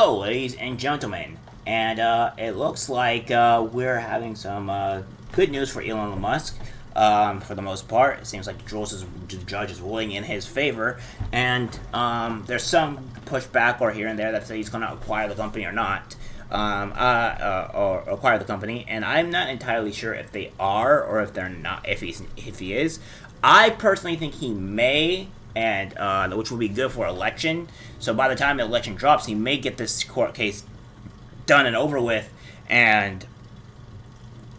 Hello, ladies and gentlemen, and it looks like we're having some good news for Elon Musk. For the most part, it seems like the judge is ruling in his favor, and there's some pushback or here and there that say he's going to acquire the company or not, or acquire the company. And I'm not entirely sure if they are or if they're not. If he is, I personally think he may, and which will be good for election. So by the time the election drops, he may get this court case done and over with, and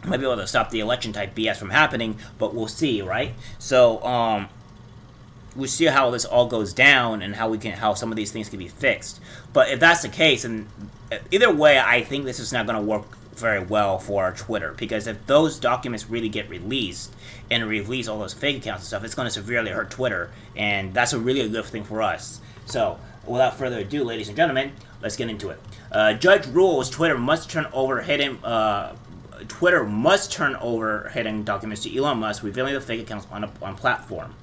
might be able to stop the election type BS from happening. But we'll see, right? So we'll see how this all goes down and how some of these things can be fixed. But if that's the case, and either way, I think this is not going to work very well for Twitter, because if those documents really get released and release all those fake accounts and stuff, it's going to severely hurt Twitter, and that's a really good thing for us. So without further ado, ladies and gentlemen, let's get into it. Judge rules Twitter must turn over hidden documents to Elon Musk, revealing the fake accounts on platform.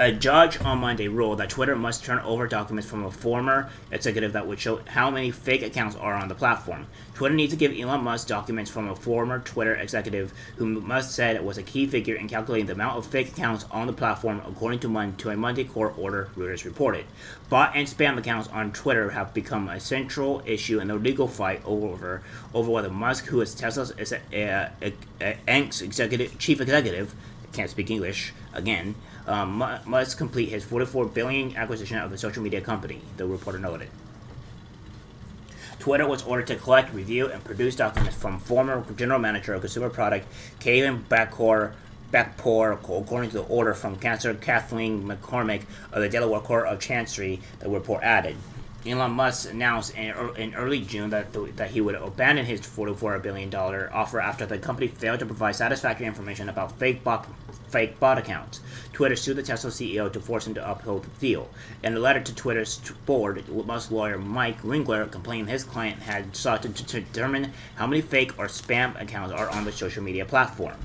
A judge on Monday ruled that Twitter must turn over documents from a former executive that would show how many fake accounts are on the platform. Twitter needs to give Elon Musk documents from a former Twitter executive who Musk said was a key figure in calculating the amount of fake accounts on the platform, according to a Monday court order, Reuters reported. Bot and spam accounts on Twitter have become a central issue in the legal fight over whether Musk, who is Tesla's chief executive, can't speak English again, must complete his $44 billion acquisition of the social media company, the reporter noted. Twitter was ordered to collect, review, and produce documents from former general manager of consumer product Kevin Backpour, according to the order from Chancellor Kathleen McCormick of the Delaware Court of Chancery, the report added. Elon Musk announced in early June that he would abandon his $44 billion offer after the company failed to provide satisfactory information about fake bot accounts. Twitter sued the Tesla CEO to force him to uphold the deal. In a letter to Twitter's board, Musk lawyer Mike Winkler complained his client had sought to determine how many fake or spam accounts are on the social media platform.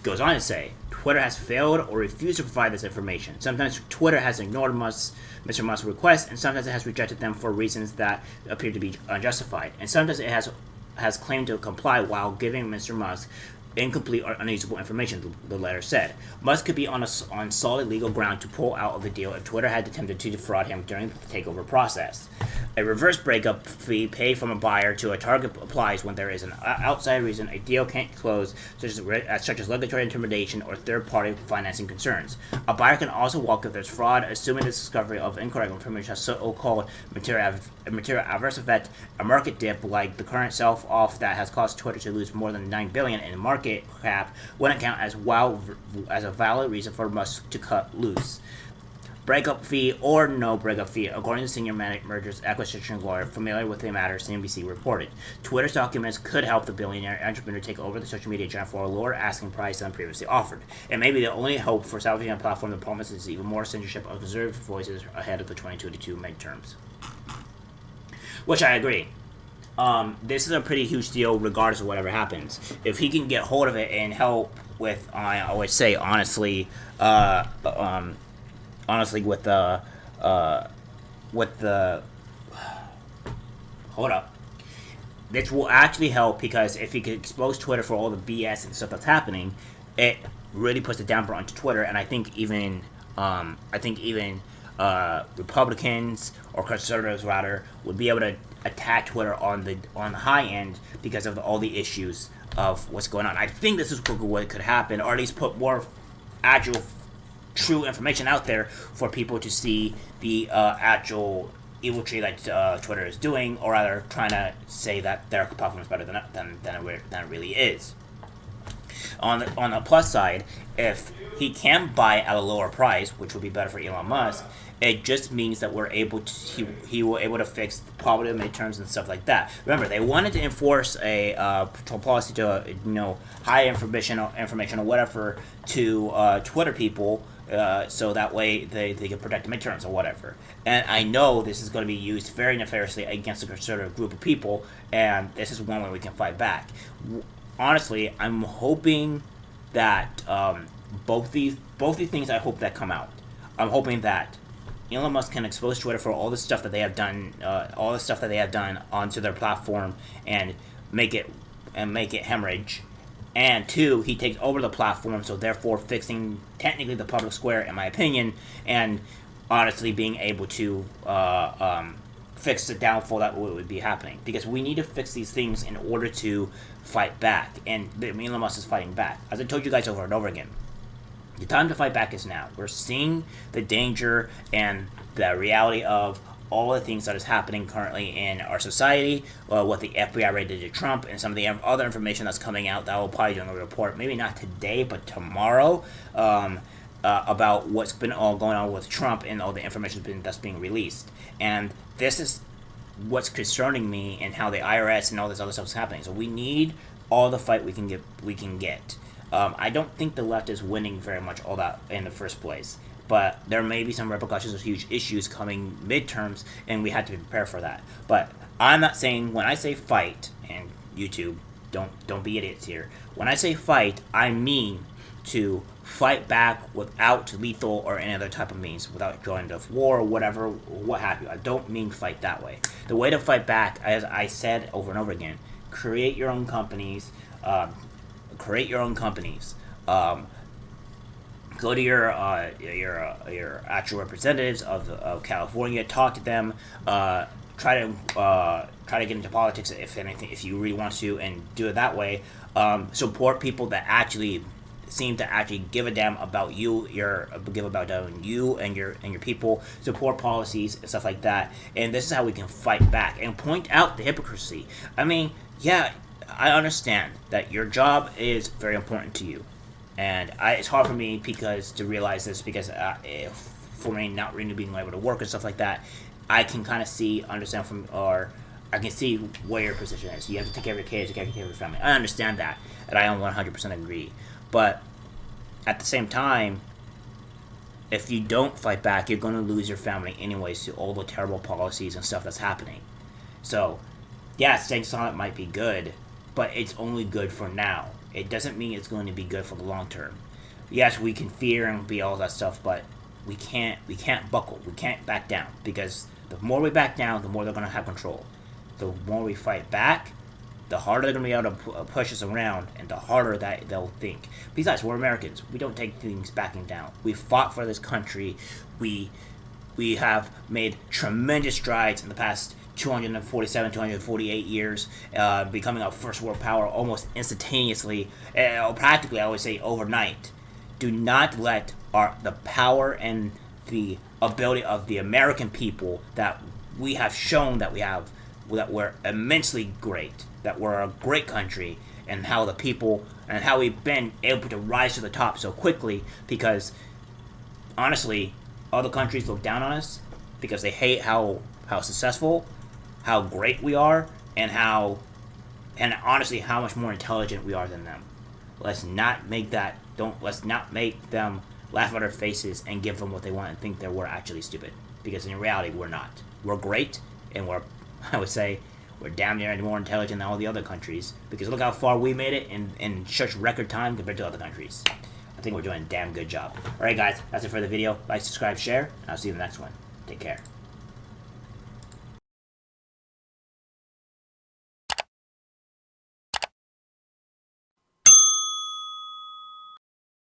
Goes on to say, Twitter has failed or refused to provide this information. Sometimes Twitter has ignored Mr. Musk's requests, and sometimes it has rejected them for reasons that appear to be unjustified. And sometimes it has claimed to comply while giving Mr. Musk incomplete or unusable information, the letter said. Musk could be on solid legal ground to pull out of the deal if Twitter had attempted to defraud him during the takeover process. A reverse breakup fee paid from a buyer to a target applies when there is an outside reason a deal can't close, such as regulatory intimidation or third-party financing concerns. A buyer can also walk if there's fraud, assuming the discovery of incorrect information has so-called material adverse effect, a market dip like the current sell-off that has caused Twitter to lose more than $9 billion in market cap, wouldn't count as a valid reason for Musk to cut loose. Breakup fee or no breakup fee, according to senior mergers acquisition lawyer familiar with the matter, CNBC reported. Twitter's documents could help the billionaire entrepreneur take over the social media giant for a lower asking price than previously offered. It may be the only hope for salvaging a platform that promises even more censorship of conservative voices ahead of the 2022 midterms. Which I agree. This is a pretty huge deal regardless of whatever happens. If he can get hold of it and help with, I always say honestly, with the hold up, this will actually help, because if he could expose Twitter for all the BS and stuff that's happening, it really puts a damper onto Twitter. And I think even Republicans or conservatives rather would be able to attack Twitter on the high end because of all the issues of what's going on. I think this is what could happen, or at least put more actual true information out there for people to see the actual evil tree that Twitter is doing, or rather trying to say that their platform is better than it really is. On the plus side, if he can buy at a lower price, which would be better for Elon Musk, it just means that he will able to fix probably the midterms and stuff like that. Remember, they wanted to enforce a policy to hide information or whatever to Twitter people, so that way they can protect the midterms or whatever. And I know this is going to be used very nefariously against a conservative group of people, and this is one way we can fight back. Honestly, I'm hoping that both these things, I hope that come out. I'm hoping that Elon Musk can expose Twitter for all the stuff that they have done, onto their platform, and make it hemorrhage. And two, he takes over the platform, so therefore fixing technically the public square, in my opinion, and honestly being able to fix the downfall that would be happening. Because we need to fix these things in order to fight back, and Elon Musk is fighting back. As I told you guys over and over again, the time to fight back is now. We're seeing the danger and the reality of all the things that is happening currently in our society, what the FBI raided to Trump, and some of the other information that's coming out that will probably do in a report, maybe not today, but tomorrow, about what's been all going on with Trump and all the information that's being released. And this is what's concerning me, and how the IRS and all this other stuff is happening. So we need all the fight we can get. I don't think the left is winning very much all that in the first place, but there may be some repercussions of huge issues coming midterms, and we have to be prepared for that. But I'm not saying, when I say fight, and YouTube, don't be idiots here. When I say fight, I mean to fight back without lethal or any other type of means, without joining the war or whatever, what have you. I don't mean fight that way. The way to fight back, as I said over and over again, create your own companies. Go to your actual representatives of California. Talk to them. Try to get into politics if you really want to, and do it that way. Support people that actually seem to give a damn about you. Give about you and your people. Support policies and stuff like that. And this is how we can fight back and point out the hypocrisy. I mean, yeah, I understand that your job is very important to you, and it's hard for me to realize this, because for me not really being able to work and stuff like that, I can kind of I can see where your position is. You have to take care of your kids, you have to take care of your family. I understand that, and I 100% agree. But at the same time, if you don't fight back, you're going to lose your family anyways to all the terrible policies and stuff that's happening. So, yeah, staying silent might be good, but it's only good for now. It doesn't mean it's going to be good for the long term. Yes, we can fear and be all that stuff, but we can't buckle. We can't back down, because the more we back down, the more they're going to have control. The more we fight back, the harder they're going to be able to push us around, and the harder that they'll think. Besides, we're Americans. We don't take things backing down. We fought for this country. We have made tremendous strides in the past 248 years, becoming a first world power almost instantaneously, practically, I would say, overnight. Do not let the power and the ability of the American people that we have shown that we're immensely great, that we're a great country, and how the people and how we've been able to rise to the top so quickly, because honestly, other countries look down on us because they hate how successful, how great we are, and honestly how much more intelligent we are than them. Let's not make them laugh at our faces and give them what they want and think that we're actually stupid, because in reality we're not. We're great, and I would say we're damn near more intelligent than all the other countries, because look how far we made it in such record time compared to other countries. I think we're doing a damn good job. Alright guys, that's it for the video. Like, subscribe, share, and I'll see you in the next one. Take care.